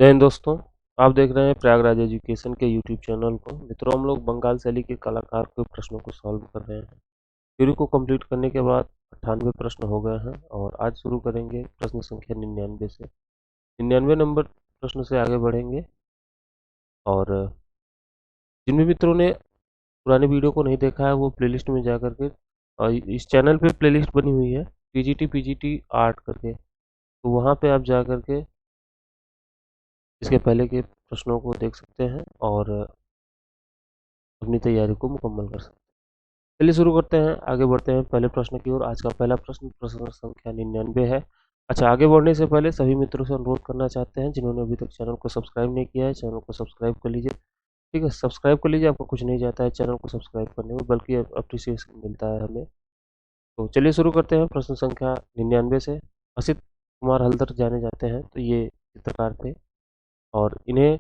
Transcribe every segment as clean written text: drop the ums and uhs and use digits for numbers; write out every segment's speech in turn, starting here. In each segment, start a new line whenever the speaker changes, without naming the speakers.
जय हिंद दोस्तों। आप देख रहे हैं प्रयागराज एजुकेशन के यूट्यूब चैनल को। मित्रों, हम लोग बंगाल शैली के कलाकार के प्रश्नों को सॉल्व कर रहे हैं। थ्योरी को कंप्लीट करने के बाद 98 प्रश्न हो गए हैं और आज शुरू करेंगे प्रश्न संख्या 99 से। 99 नंबर प्रश्न से आगे बढ़ेंगे। और जिन भी मित्रों ने पुराने वीडियो को नहीं देखा है वो प्लेलिस्ट में जा करके, और इस चैनल पे प्लेलिस्ट बनी हुई है पीजीटी आर्ट करके, तो वहाँ पे आप जा करके इसके पहले के प्रश्नों को देख सकते हैं और अपनी तैयारी को मुकम्मल कर सकते हैं। चलिए शुरू करते हैं, आगे बढ़ते हैं पहले प्रश्न की ओर। आज का पहला प्रश्न प्रश्न संख्या 99 है। अच्छा, आगे बढ़ने से पहले सभी मित्रों से अनुरोध करना चाहते हैं जिन्होंने अभी तक चैनल को सब्सक्राइब नहीं किया है, चैनल को सब्सक्राइब कर लीजिए। ठीक है, सब्सक्राइब कर लीजिए। आपको कुछ नहीं जाता है चैनल को सब्सक्राइब करने में, बल्कि अप्रिसिएशन मिलता है हमें। तो चलिए शुरू करते हैं प्रश्न संख्या 99 से। असित कुमार हल्दर जाने जाते हैं, तो ये चित्रकार थे और इन्हें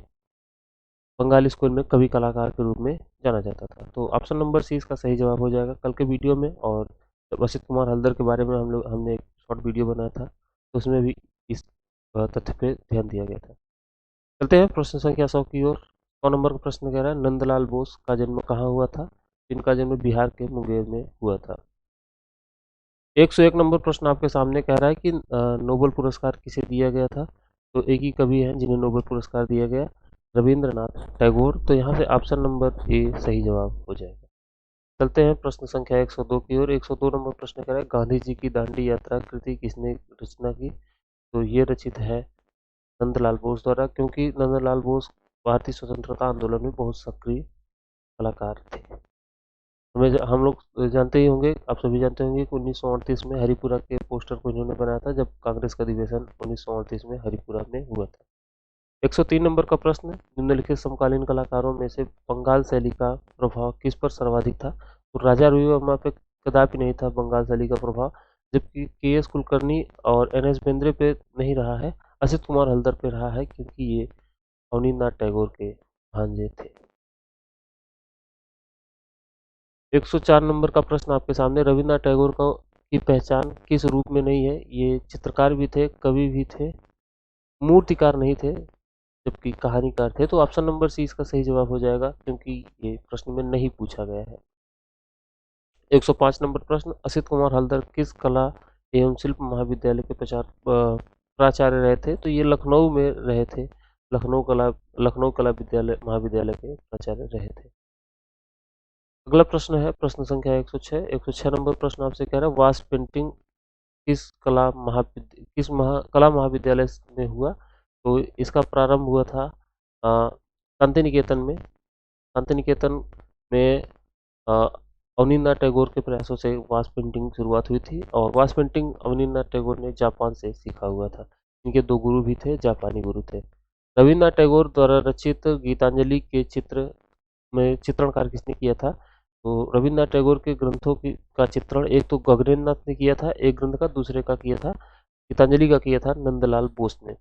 बंगाली स्कूल में कवि कलाकार के रूप में जाना जाता था। तो ऑप्शन नंबर सी इसका सही जवाब हो जाएगा। कल के वीडियो में और जब असित कुमार हल्दर के बारे में हमने एक शॉर्ट वीडियो बनाया था, तो उसमें भी इस तथ्य पे ध्यान दिया गया था। चलते हैं प्रश्न संख्या 100 की ओर। 100 नंबर का प्रश्न कह रहा है, नंदलाल बोस का जन्म कहाँ हुआ था? इनका जन्म बिहार के मुंगेर में हुआ था। 101 नंबर प्रश्न आपके सामने कह रहा है कि नोबेल पुरस्कार किसे दिया गया था? तो एक ही कवि हैं जिन्हें नोबेल पुरस्कार दिया गया, रविंद्रनाथ टैगोर। तो यहाँ से ऑप्शन नंबर ए सही जवाब हो जाएगा। चलते हैं प्रश्न संख्या 102 की ओर। 102 नंबर प्रश्न कह रहा है, गांधी जी की दांडी यात्रा कृति किसने रचना की? तो ये रचित है नंदलाल बोस द्वारा, क्योंकि नंदलाल बोस भारतीय स्वतंत्रता आंदोलन में बहुत सक्रिय कलाकार थे। हम लोग जानते ही होंगे, आप सभी जानते होंगे कि 1938 में हरिपुरा के पोस्टर को इन्होंने बनाया था, जब कांग्रेस का अधिवेशन 1938 में हरिपुरा में हुआ था। 103 नंबर का प्रश्न, निम्नलिखित समकालीन कलाकारों में से बंगाल शैली का प्रभाव किस पर सर्वाधिक था? तो राजा रवि वर्मा पे कदापि नहीं था बंगाल शैली का प्रभाव, जबकि के एस कुलकर्णी और एन एस बेंद्रे पे नहीं रहा है। असित कुमार हल्दर पे रहा है, क्योंकि ये अवनींद्रनाथ टैगोर के भांजे थे। 104 नंबर का प्रश्न आपके सामने, रविन्द्रनाथ टैगोर की पहचान किस रूप में नहीं है? ये चित्रकार भी थे, कवि भी थे, मूर्तिकार नहीं थे, जबकि कहानीकार थे। तो ऑप्शन नंबर सी इसका सही जवाब हो जाएगा, क्योंकि ये प्रश्न में नहीं पूछा गया है। 105 नंबर प्रश्न, असित कुमार हल्दर किस कला एवं शिल्प महाविद्यालय के प्राचार्य रहे थे? तो ये लखनऊ में रहे थे। लखनऊ कला विद्यालय महाविद्यालय के प्राचार्य रहे थे। अगला प्रश्न है प्रश्न संख्या 106। 106 नंबर प्रश्न आपसे कह रहा है, वास पेंटिंग कला महाविद्यालय में हुआ? तो इसका प्रारंभ हुआ था शांति निकेतन में। शांति निकेतन में अवनींद्रनाथ टैगोर के प्रयासों से वास पेंटिंग शुरुआत हुई थी, और वास पेंटिंग अवनींद्रनाथ टैगोर ने जापान से सीखा हुआ था। इनके दो गुरु भी थे, जापानी गुरु थे। रविन्द्रनाथ टैगोर द्वारा रचित गीतांजलि के चित्र में चित्रणकार किसने किया था? तो रविन्द्रनाथ टैगोर के ग्रंथों का चित्रण एक तो गगनेन्द्र नाथ ने किया था एक ग्रंथ का, दूसरे का किया था, गीतांजलि का किया था नंदलाल बोस ने।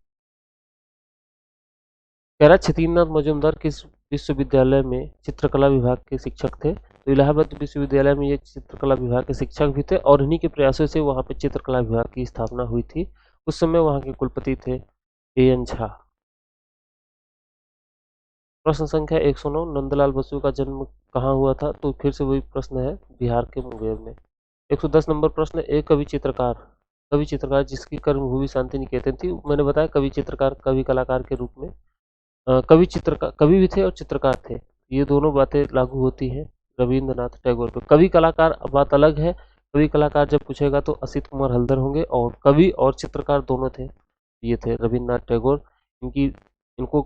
कह रहा, छतीन्द्रनाथ मजूमदार किस विश्वविद्यालय में चित्रकला विभाग के शिक्षक थे? तो इलाहाबाद विश्वविद्यालय में ये चित्रकला विभाग के शिक्षक भी थे, और इन्हीं के प्रयासों से वहाँ पे चित्रकला विभाग की स्थापना हुई थी। उस समय वहाँ के कुलपति थे ए एन झा। प्रश्न संख्या 109, नंदलाल बसु का जन्म कहाँ हुआ था? तो फिर से वही प्रश्न है, बिहार के मुंगेर में। 110 नंबर प्रश्न, एक कवि चित्रकार जिसकी कर्मभूमि शांति निकेतन थी। मैंने बताया कवि चित्रकार कवि कलाकार के रूप में कवि भी थे और चित्रकार थे, ये दोनों बातें लागू होती हैं रविंद्रनाथ टैगोर पे। कवि कलाकार बात अलग है, कवि कलाकार जब पूछेगा तो असित कुमार हल्दर होंगे, और कवि और चित्रकार दोनों थे, ये थे रविंद्रनाथ टैगोर। इनको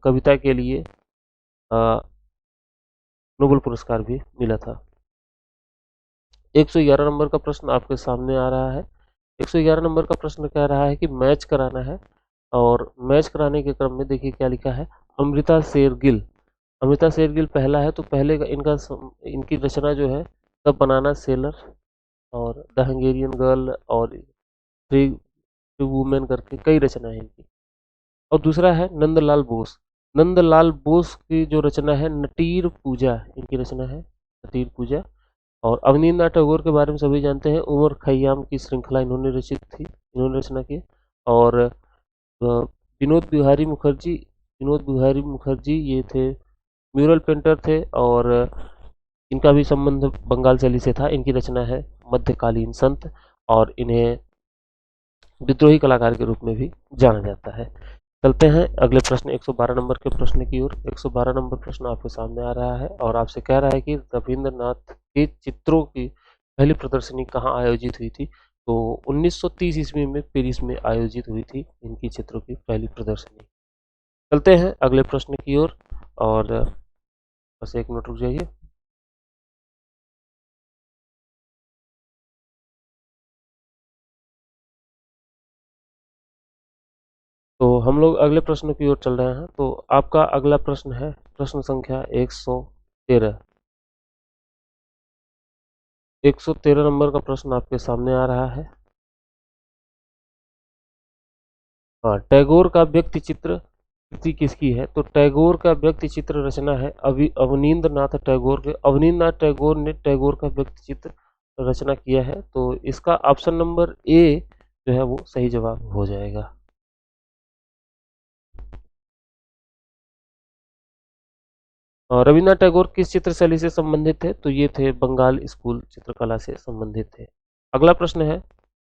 कविता के लिए नोबेल पुरस्कार भी मिला था। 111 नंबर का प्रश्न आपके सामने आ रहा है। 111 नंबर का प्रश्न कह रहा है कि मैच कराना है, और मैच कराने के क्रम में देखिए क्या लिखा है, अमृता शेरगिल। अमृता शेरगिल पहला है, तो पहले का इनकी रचना जो है, द बनाना सेलर और द हंगेरियन गर्ल और थ्री वुमेन करके कई रचना है इनकी। और दूसरा है नंदलाल बोस। नंदलाल बोस की जो रचना है नटीर पूजा, इनकी रचना है नटीर पूजा। और अवनींद्रनाथ टैगोर के बारे में सभी जानते हैं, उमर खयाम की श्रृंखला इन्होंने रचित थी, इन्होंने रचना की। और विनोद बिहारी मुखर्जी ये थे म्यूरल पेंटर थे, और इनका भी संबंध बंगाल शैली से था। इनकी रचना है मध्यकालीन संत, और इन्हें विद्रोही कलाकार के रूप में भी जाना जाता है। चलते हैं अगले प्रश्न 112 नंबर के प्रश्न की ओर। 112 नंबर प्रश्न आपके सामने आ रहा है और आपसे कह रहा है कि रविंद्रनाथ के चित्रों की पहली प्रदर्शनी कहाँ आयोजित हुई थी। तो 1930 ईस्वी में पेरिस में आयोजित हुई थी इनकी चित्रों की पहली प्रदर्शनी। चलते हैं अगले प्रश्न की ओर, और बस एक मिनट रुक जाइए। तो हम लोग अगले प्रश्न की ओर चल रहे हैं। तो आपका अगला प्रश्न है प्रश्न संख्या 113। 113 नंबर का प्रश्न आपके सामने आ रहा है। हाँ, टैगोर का व्यक्ति चित्र कृति किसकी है। तो टैगोर का व्यक्ति चित्र रचना है अवनींद्रनाथ टैगोर के। अवनींद्रनाथ टैगोर ने टैगोर का व्यक्ति चित्र रचना किया है। तो इसका ऑप्शन नंबर ए जो है वो सही जवाब हो जाएगा। रविन्द्रनाथ टैगोर किस चित्र शैली से संबंधित थे। तो ये थे बंगाल स्कूल चित्रकला से संबंधित थे। अगला प्रश्न है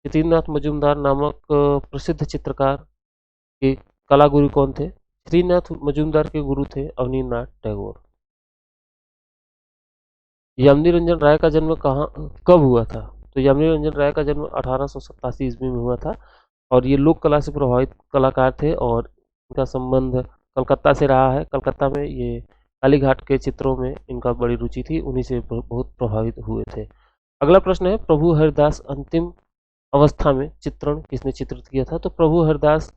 यतीन्द्रनाथ मजूमदार नामक प्रसिद्ध चित्रकार के कला गुरु कौन थे। श्रीनाथ मजूमदार के गुरु थे अवनींद्रनाथ टैगोर। यामिनी रंजन राय का जन्म कहाँ कब हुआ था। तो यामिनी रंजन राय का जन्म 1887 ईस्वी में हुआ था, और ये लोक कला से प्रभावित कलाकार थे, और इनका संबंध कलकत्ता से रहा है। कलकत्ता में ये कालीघाट के चित्रों में इनका बड़ी रुचि थी, उन्हीं से बहुत प्रभावित हुए थे। अगला प्रश्न है प्रभु हरिदास अंतिम अवस्था में चित्रण किसने चित्रित किया था। तो प्रभु हरिदास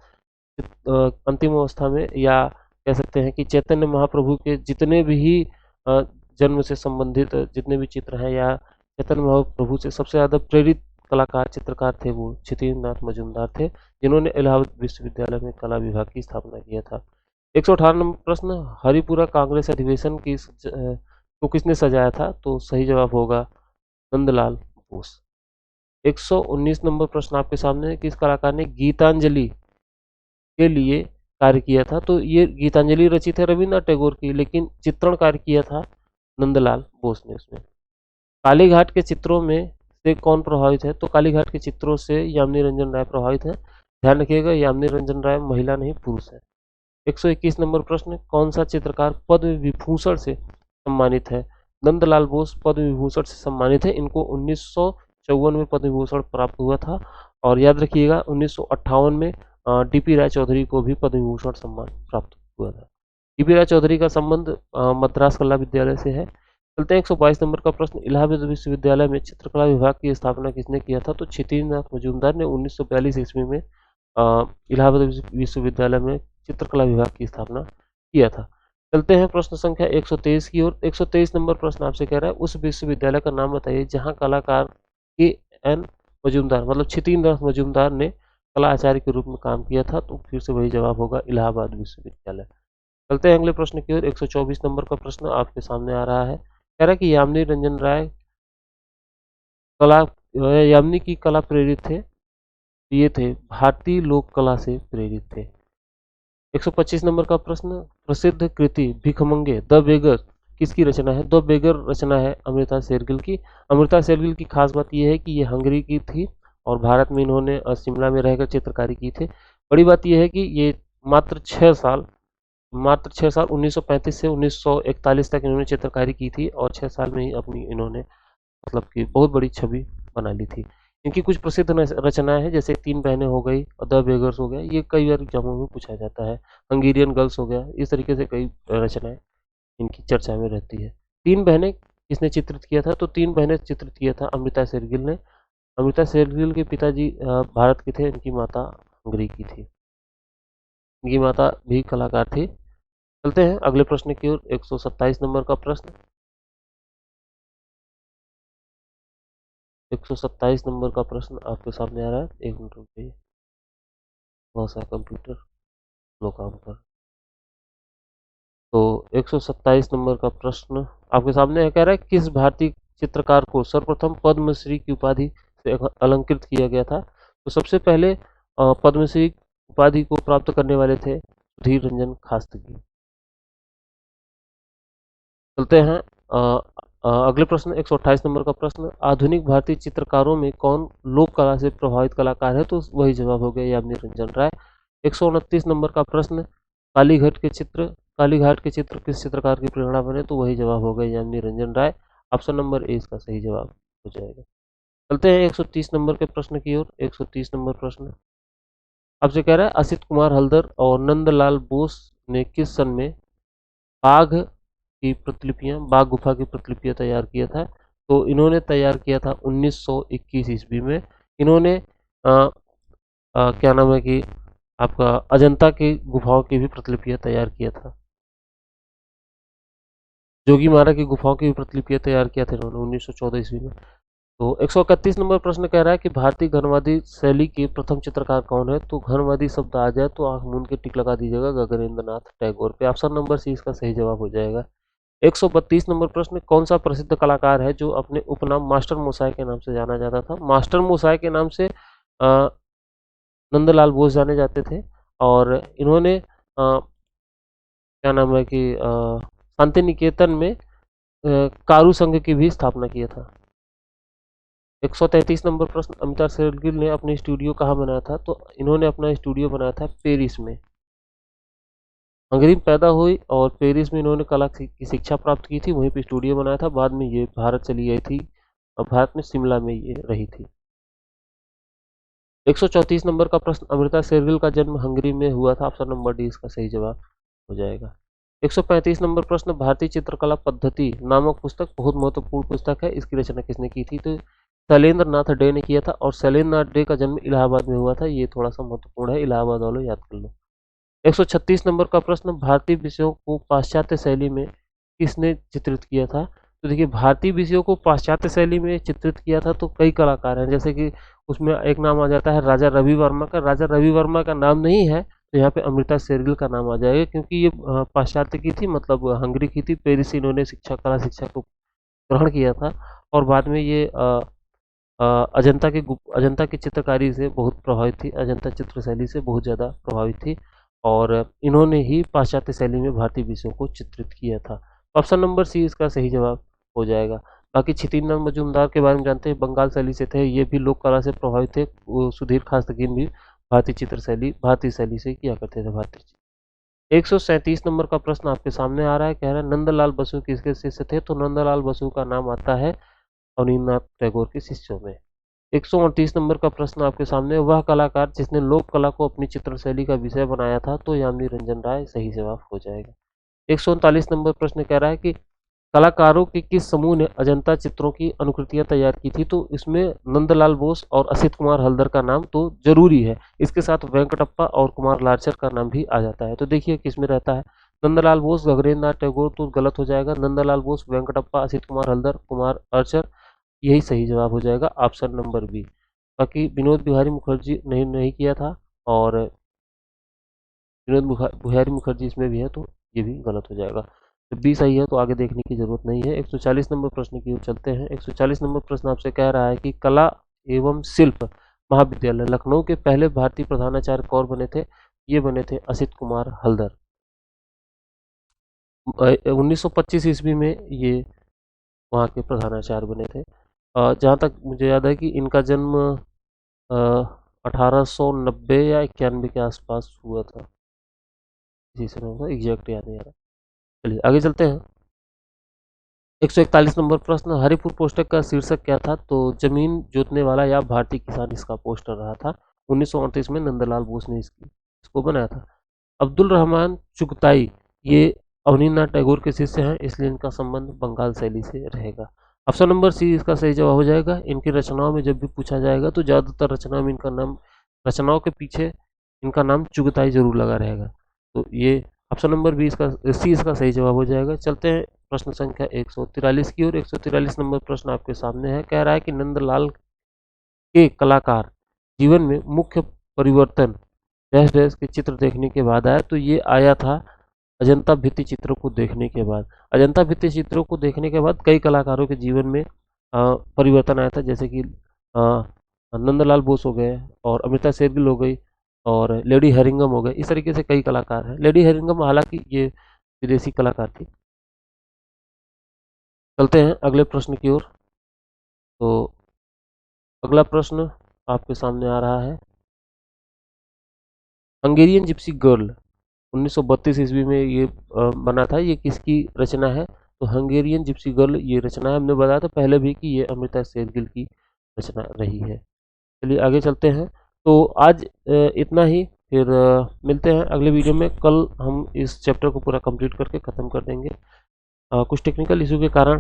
अंतिम अवस्था में, या कह सकते हैं कि चैतन्य महाप्रभु के जितने भी जन्म से संबंधित जितने भी चित्र हैं, या चैतन्य महाप्रभु से सबसे ज़्यादा प्रेरित कलाकार चित्रकार थे वो क्षितिन्द्रनाथ मजूमदार थे, जिन्होंने इलाहाबाद विश्वविद्यालय में कला विभाग की स्थापना किया था। 118 नंबर प्रश्न हरिपुरा कांग्रेस अधिवेशन की को किसने सजाया था। तो सही जवाब होगा नंदलाल बोस। 119 नंबर प्रश्न आपके सामने है, किस कलाकार ने गीतांजलि के लिए कार्य किया था। तो ये गीतांजलि रचित है रविन्द्रनाथ टैगोर की, लेकिन चित्रण कार्य किया था नंदलाल बोस ने उसमें। कालीघाट के चित्रों में से कौन प्रभावित है। तो कालीघाट के चित्रों से यामिनी रंजन राय प्रभावित है। ध्यान रखिएगा यामिनी रंजन राय महिला नहीं पुरुष है। 121 नंबर प्रश्न कौन सा चित्रकार पद्म विभूषण से सम्मानित है। नंदलाल बोस पद्म विभूषण से सम्मानित है। इनको 1954 में पद्म विभूषण प्राप्त हुआ था, और याद रखिएगा 1958 में डीपी राय चौधरी को भी पद्म विभूषण सम्मान प्राप्त हुआ था। डीपी राय चौधरी का संबंध मद्रास कला विद्यालय से है। चलते हैं 122 नंबर का प्रश्न इलाहाबाद विश्वविद्यालय में चित्रकला विभाग की स्थापना किसने किया था। तो क्षितिन्द्रनाथ मजूमदार ने 1942 ईस्वी में इलाहाबाद विश्वविद्यालय में चित्रकला विभाग की स्थापना किया था। चलते हैं प्रश्न संख्या 123 की ओर। 123 नंबर प्रश्न आपसे कह रहा है उस विश्वविद्यालय का नाम बताइए जहां कलाकार के एन मजूमदार मतलब क्षितिन्द्रनाथ मजूमदार ने कला आचार्य के रूप में काम किया था। तो फिर से वही जवाब होगा इलाहाबाद विश्वविद्यालय। चलते हैं अगले प्रश्न की ओर। 124 नंबर का प्रश्न आपके सामने आ रहा है, कह रहा है कि यामिनी रंजन राय कला यामिनी की कला प्रेरित थे। ये थे भारतीय लोक कला से प्रेरित थे। 125 नंबर का प्रश्न प्रसिद्ध कृति भिखमंगे द बेगर किसकी रचना है। द बेगर रचना है अमृता शेरगिल की। अमृता शेरगिल की खास बात यह है कि ये हंगरी की थी, और भारत में इन्होंने शिमला में रहकर चित्रकारी की थी। बड़ी बात यह है कि ये मात्र 6 साल 1935 से 1941 तक इन्होंने चित्रकारी की थी, और 6 साल में ही अपनी इन्होंने मतलब कि बहुत बड़ी छवि बना ली थी। इनकी कुछ प्रसिद्ध रचनाएं हैं, जैसे तीन बहनें हो गई और द बेगर्स हो गया, ये कई बार एग्जामों में पूछा जाता है। हंगेरियन गर्ल्स हो गया, इस तरीके से कई रचनाएं इनकी चर्चा में रहती है। तीन बहनें किसने चित्रित किया था। तो तीन बहनें चित्रित किया था अमृता शेरगिल ने। अमृता शेरगिल के पिताजी भारत के थे, इनकी माता हंगरी की थी। इनकी माता भी कलाकार थी। चलते हैं अगले प्रश्न की ओर। 127 नंबर का प्रश्न 127 नंबर का प्रश्न आपके सामने आ रहा है। एक मिनट रुकिए, बहुत सा कंप्यूटर लो काम कर। तो 127 नंबर का प्रश्न आपके सामने है, कह रहा है किस भारतीय चित्रकार को सर्वप्रथम पद्मश्री की उपाधि से अलंकृत किया गया था। तो सबसे पहले पद्मश्री उपाधि को प्राप्त करने वाले थे सुधीर रंजन खास्तगी। चलते हैं अगले प्रश्न 128 नंबर का प्रश्न, आधुनिक भारतीय चित्रकारों में कौन लोक कला से प्रभावित कलाकार है? तो वही जवाब हो गया यामिनी रंजन राय। 129 नंबर का प्रश्न, कालीघाट के चित्र किस चित्रकार की प्रेरणा बने? तो वही जवाब हो गया यामिनी रंजन राय। ऑप्शन नंबर ए इसका सही जवाब हो जाएगा। चलते हैं 130 नंबर के प्रश्न की ओर। 130 नंबर प्रश्न आपसे कह रहा है, असित कुमार हल्दर और नंदलाल बोस ने किस सन में बाघ गुफा की प्रतिलिपियां तैयार किया था? तो इन्होंने तैयार किया था 1921 ईस्वी में। इन्होंने क्या नाम है कि आपका अजंता की गुफाओं की भी प्रतिलिपियां तैयार किया था। जोगीमारा की गुफाओं की भी प्रतिलिपियां तैयार किया था इन्होंने 1914 ईस्वी में। तो 131 नंबर प्रश्न कह रहा है कि भारतीय घनवादी शैली के प्रथम चित्रकार कौन है? तो घनवादी शब्द आ जाए तो आंख मूंद के टिक लगा दीजिएगा गगनेंद्र नाथ टैगोर पे। ऑप्शन नंबर सी इसका सही जवाब हो जाएगा। 132 नंबर प्रश्न, कौन सा प्रसिद्ध कलाकार है जो अपने उपनाम मास्टर मोसाय के नाम से जाना जाता था? मास्टर मोसाय के नाम से नंदलाल बोस जाने जाते थे और इन्होंने क्या नाम है कि शांति निकेतन में कारू संघ की भी स्थापना किया था। 133 नंबर प्रश्न, अमिताभ शेरगिल ने अपने स्टूडियो कहाँ बनाया था? तो इन्होंने अपना स्टूडियो बनाया था पेरिस में। हंगरी में पैदा हुई और पेरिस में इन्होंने कला की शिक्षा प्राप्त की थी, वहीं पे स्टूडियो बनाया था। बाद में ये भारत चली गई थी और भारत में शिमला में ये रही थी। 134 नंबर का प्रश्न, अमृता शेरगिल का जन्म हंगरी में हुआ था। ऑप्शन नंबर डी इसका सही जवाब हो जाएगा। 135 नंबर प्रश्न, भारतीय चित्रकला पद्धति नामक पुस्तक बहुत महत्वपूर्ण पुस्तक है, इसकी रचना किसने की थी? तो शैलेंद्र नाथ डे ने किया था और शैलेंद्र नाथ डे का जन्म इलाहाबाद में हुआ था। ये थोड़ा सा महत्वपूर्ण है, इलाहाबाद वालों याद कर लो। 136 नंबर का प्रश्न, भारतीय विषयों को पाश्चात्य शैली में किसने चित्रित किया था? तो देखिए, भारतीय विषयों को पाश्चात्य शैली में चित्रित किया था तो कई कलाकार हैं, जैसे कि उसमें एक नाम आ जाता है राजा रवि वर्मा का। राजा रवि वर्मा का नाम नहीं है तो यहाँ पे अमृता शेरगिल का नाम आ जाएगा, क्योंकि ये पाश्चात्य की थी, मतलब हंगरी की थी। पेरिस से इन्होंने कला शिक्षा को ग्रहण किया था और बाद में ये अजंता की चित्रकारी से बहुत प्रभावित थी, अजंता चित्र शैली से बहुत ज़्यादा प्रभावित थी और इन्होंने ही पाश्चात्य शैली में भारतीय विषयों को चित्रित किया था। ऑप्शन नंबर सी इसका सही जवाब हो जाएगा। बाकी छितिन मजूमदार के बारे में जानते हैं, बंगाल शैली से थे, ये भी लोक कला से प्रभावित थे। सुधीर खास्तगीन भी भारतीय शैली से किया करते थे। 137 नंबर का प्रश्न आपके सामने आ रहा है, कह रहा है नंदलाल बसु किसके शिष्य थे? तो नंदलाल बसु का नाम आता है अवनींद्रनाथ टैगोर के शिष्यों में। 138 नंबर का प्रश्न आपके सामने, वह कलाकार जिसने लोक कला को अपनी चित्र शैली का विषय बनाया था? तो यामिनी रंजन राय सही जवाब हो जाएगा। 139 नंबर प्रश्न कह रहा है कि कलाकारों के किस समूह ने अजंता चित्रों की अनुकृतियां तैयार की थी? तो इसमें नंदलाल बोस और असित कुमार हल्दर का नाम तो जरूरी है, इसके साथ वेंकटप्पा और कुमार लार्चर का नाम भी आ जाता है। तो देखिए किसमें रहता है, नंदलाल बोस गगनेंद्र नाथ टैगोर तो गलत हो जाएगा। नंदलाल बोस, वेंकटप्पा, असित कुमार हल्दर, कुमार आर्चर, यही सही जवाब हो जाएगा, ऑप्शन नंबर बी। बाकी विनोद बिहारी मुखर्जी नहीं किया था और विनोद बिहारी मुखर्जी इसमें भी है तो ये भी गलत हो जाएगा। जब बी सही है तो आगे देखने की जरूरत नहीं है। 140 नंबर प्रश्न की ओर चलते हैं। 140 नंबर प्रश्न आपसे कह रहा है कि कला एवं शिल्प महाविद्यालय लखनऊ के पहले भारतीय प्रधानाचार्य कौन बने थे? ये बने थे असित कुमार हल्दर। 1925 ईस्वी में ये वहाँ के प्रधानाचार्य बने थे। जहाँ तक मुझे याद है कि इनका जन्म 1890 या 91 के आसपास हुआ था, इसी समय होगा, एग्जैक्ट याद नहीं आ रहा। चलिए आगे चलते हैं। 141 नंबर प्रश्न, हरिपुर पोस्टर का शीर्षक क्या था? तो जमीन जोतने वाला या भारतीय किसान इसका पोस्टर रहा था। 1938 में नंदलाल बोस ने इसको बनाया था। अब्दुल रहमान चुगताई ये अवनींद्रनाथ टैगोर के शिष्य हैं, इसलिए इनका संबंध बंगाल शैली से रहेगा। ऑप्शन नंबर सी इसका सही जवाब हो जाएगा। इनकी रचनाओं में जब भी पूछा जाएगा तो ज़्यादातर रचनाओं के पीछे इनका नाम चुगताई जरूर लगा रहेगा। तो ये ऑप्शन नंबर बी इसका सही जवाब हो जाएगा। चलते हैं प्रश्न संख्या 143 की ओर। 143 नंबर प्रश्न आपके सामने है, कह रहा है कि नंदलाल के कलाकार जीवन में मुख्य परिवर्तन डैश डैश के चित्र देखने के बाद आया। तो ये आया था अजंता भित्ति चित्रों को देखने के बाद। अजंता भित्ति चित्रों को देखने के बाद कई कलाकारों के जीवन में परिवर्तन आया था, जैसे कि नंदलाल बोस हो गए और अमृता शेरगिल हो गई और लेडी हेरिंगम हो गए। इस तरीके से कई कलाकार हैं। लेडी हेरिंगम हालांकि ये विदेशी कलाकार थी। चलते हैं अगले प्रश्न की ओर। तो अगला प्रश्न आपके सामने आ रहा है, हंगेरियन जिप्सी गर्ल 1932 ईस्वी में ये बना था, ये किसकी रचना है? तो हंगेरियन जिप्सी गर्ल ये रचना है, हमने बताया था पहले भी कि ये अमृता शेरगिल की रचना रही है। चलिए आगे चलते हैं। तो आज इतना ही, फिर मिलते हैं अगले वीडियो में। कल हम इस चैप्टर को पूरा कंप्लीट करके ख़त्म कर देंगे। कुछ टेक्निकल इशू के कारण